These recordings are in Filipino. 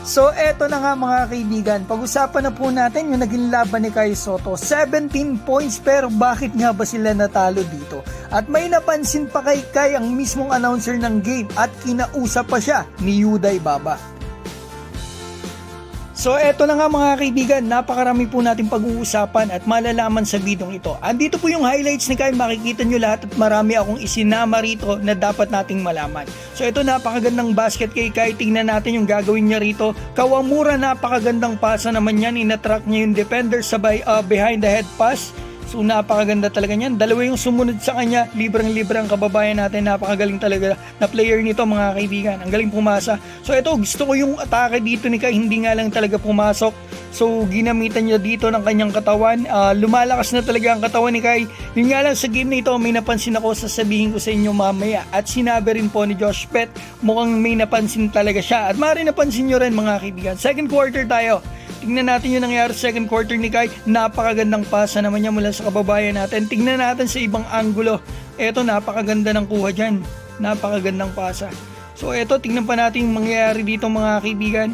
So eto na nga mga kaibigan, pag-usapan na po natin yung naging laban ni Kai Sotto. 17 points, pero bakit nga ba sila natalo dito? At may napansin pa kay Kai ang mismong announcer ng game at kinausap pa siya ni Yuday Baba. So eto na nga mga kaibigan, napakarami po natin pag-uusapan at malalaman sa video ito. Andito po yung highlights ni Kai, makikita nyo lahat at marami akong isinama rito na dapat nating malaman. So ito, napakagandang basket kay Kai, tingnan natin yung gagawin niya rito. Kawamura, napakagandang pasa naman yan, inatrack niya yung defender sabay behind the head pass. So napakaganda talaga niyan. Dalawa yung sumunod sa kanya, librang-libre ang kababayan natin. Napakagaling talaga na player nito mga kaibigan. Ang galing pumasa. So ito, gusto ko yung atake dito ni Kai, hindi nga lang talaga pumasok. So ginamitan niya dito ng kanyang katawan. Lumalakas na talaga ang katawan ni Kai. Yun nga lang, sa game na ito may napansin ako, sasabihin ko sa inyo mamaya. At sinabi rin po ni Josh Pett, mukhang may napansin talaga siya. At maaari napansin nyo rin mga kaibigan. Second quarter tayo. Tingnan natin yung nangyari sa second quarter ni Kai. Napakagandang pasa naman niya mula sa kababayan natin. Tingnan natin sa ibang anggulo. Eto, napakaganda ng kuha dyan. Napakagandang pasa. So eto, tingnan pa natin yung mangyayari dito mga kaibigan.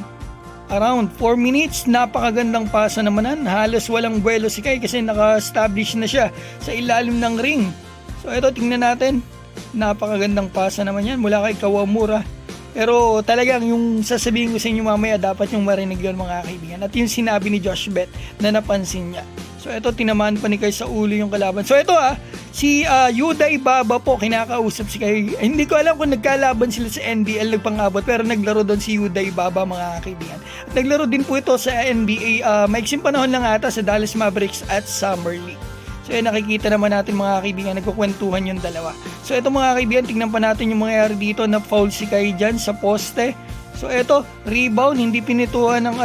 Around 4 minutes, napakagandang pasa naman. Halos walang buwelo si Kai kasi naka-establish na siya sa ilalim ng ring. So eto, tingnan natin. Napakagandang pasa naman yan mula kay Kawamura. Pero talagang yung sasabihin ko sa inyo mamaya, dapat yung marinig yun mga kaibigan. At yung sinabi ni Josh Pett na napansin niya. So ito, tinamaan pa ni Kai sa ulo yung kalaban. So ito si Yuday Baba po, kinakausap si Kai. Hindi ko alam kung nagkalaban sila sa NBL, nagpang-abot, pero naglaro doon si Yuday Baba mga kaibigan. At naglaro din po ito sa NBA, maiksing panahon lang ata sa Dallas Mavericks at Summer League. So nakikita naman natin mga kaibigan, nagkukwentuhan yung dalawa. So ito mga kaibigan, tingnan pa natin yung mangyayari dito, na foul si Kai dyan sa poste. So ito, rebound, hindi pinituhan ng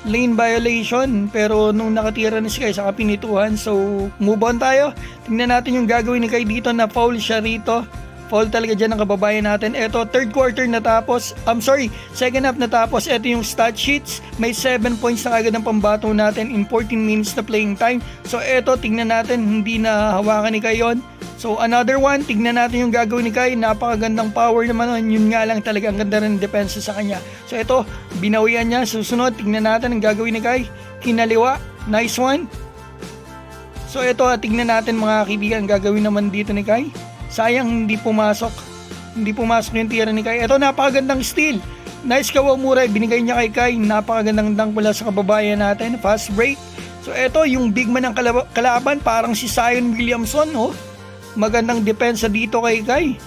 lane violation, pero nung nakatira na si Kai saka pinituhan. So move on tayo. Tingnan natin yung gagawin ni Kai dito, na foul siya rito. Foul talaga dyan ng kababayan natin. Eto, third quarter natapos. Second half natapos. Eto yung stat sheets. May 7 points na agad ang pambato natin in 14 minutes na playing time. So eto, tingnan natin, hindi na hawakan ni Kai yun. So another one, tignan natin yung gagawin ni Kai. Napakagandang power naman nun. Yun nga lang talaga, ang ganda rin depensa sa kanya. So ito, binawian niya. Susunod, tignan natin ang gagawin ni Kai. Kinaliwa, nice one. So ito, tignan natin mga kaibigan, ang gagawin naman dito ni Kai. Sayang hindi pumasok. Hindi pumasok yung tira ni Kai. Ito, napakagandang steal. Nice Kawamura, binigay niya kay Kai. Napakagandang dunk mula sa kababayan natin. Fast break. So ito, yung big man ng kalaban, parang si Zion Williamson, magandang depensa dito kay Kai.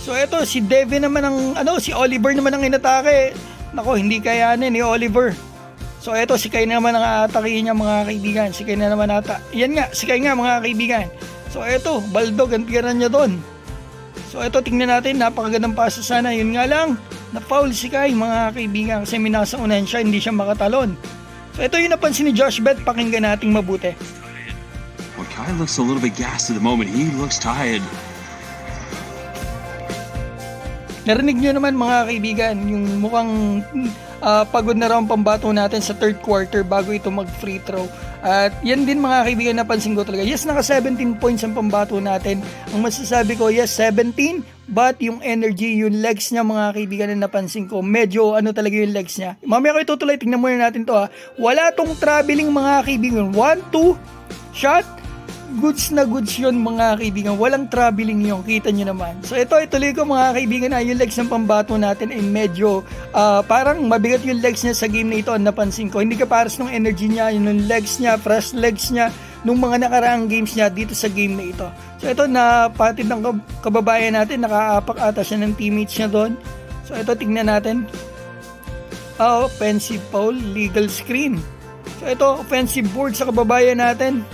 So ito, si Devin naman si Oliver naman ang inatake. Nako, hindi kayanin ni Oliver. So ito, si Kai naman ang aatakihin niya mga kaibigan. Si Kai na naman ata. Yan nga, si Kai nga mga kaibigan. So eto, Baldog ang tira niya doon. So eto, tingnan natin, napakagandang pasa sana. Yun nga lang, na-foul si Kai mga kaibigan kasi minasaunan siya, hindi siya makatalon. So eto yung napansin ni Josh Pett, pakinggan nating mabuti. Well, Kai looks a little bit gassed at the moment. He looks tired. Narinig nyo naman mga kaibigan, yung mukhang pagod na raw ang pambato natin sa third quarter bago ito mag-free throw. At yan din mga kaibigan, napansin ko talaga. Yes, naka 17 points ang pambato natin. Ang masasabi ko, yes, 17. But yung energy, yung legs niya mga kaibigan na napansin ko, medyo talaga yung legs niya. Mamaya ko itutuloy, tingnan muna natin to Wala tong traveling mga kaibigan. 1-2 shot. Goods na goods yun mga kaibigan. Walang traveling yun. Kita nyo naman. So ito, ituloy ko mga kaibigan, yung legs ng pambato natin ay medyo parang mabigat yung legs niya sa game na ito. Napansin ko. Hindi kapares ng energy niya, yung legs niya, fresh legs niya, nung mga nakaraang games niya dito sa game na ito. So ito, napatid ng kababayan natin. Nakaapak ata siya ng teammates niya doon. So ito, tingnan natin. Offensive foul, legal screen. So ito, offensive board sa kababayan natin.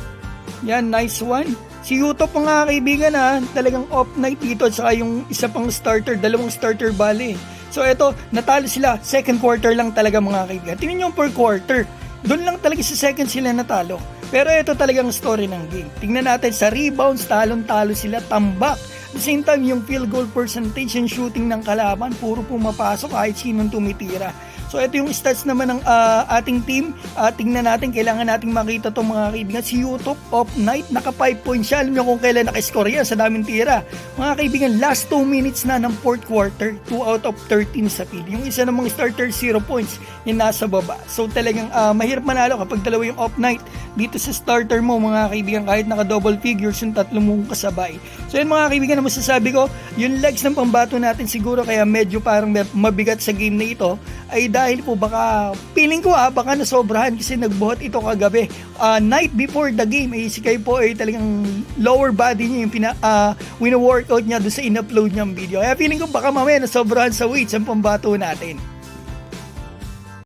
Yan, nice one. Si Yuto mga kaibigan talagang off night dito at saka yung isa pang starter, dalawang starter bali. So eto, natalo sila, second quarter lang talaga mga kaibigan. Tingnan nyo per quarter, doon lang talaga sa second sila natalo. Pero ito talagang story ng game. Tingnan natin sa rebounds, talon-talo sila, tambak. At the same time, yung field goal percentage and shooting ng kalaban, puro pumapasok kahit sinong tumitira. So ito yung stats naman ng ating team. Tingnan natin, kailangan nating makita to mga kaibigan. Si YouTube of Night, naka 5 points siya. Alam nyo kung kailan naka-score yan, sa daming tira. Mga kaibigan, last 2 minutes na ng fourth quarter, 2 out of 13 sa field. Yung isa namang starter, 0 points, yung nasa baba. So talagang mahirap manalo kapag dalawa yung off night dito sa starter mo mga kaibigan, kahit naka double figures yung tatlo mong kasabay. So yun mga kaibigan, na masasabi ko, yung legs ng pambato natin siguro kaya medyo parang mabigat sa game na ito ay dahil po baka, feeling ko baka nasobrahan kasi nagbuhat ito kagabi. Night before the game, si Kai po ay talagang lower body niya yung wino-workout niya doon sa in-upload niyang video. Kaya feeling ko baka mamaya nasobrahan sa weights ang pambato natin.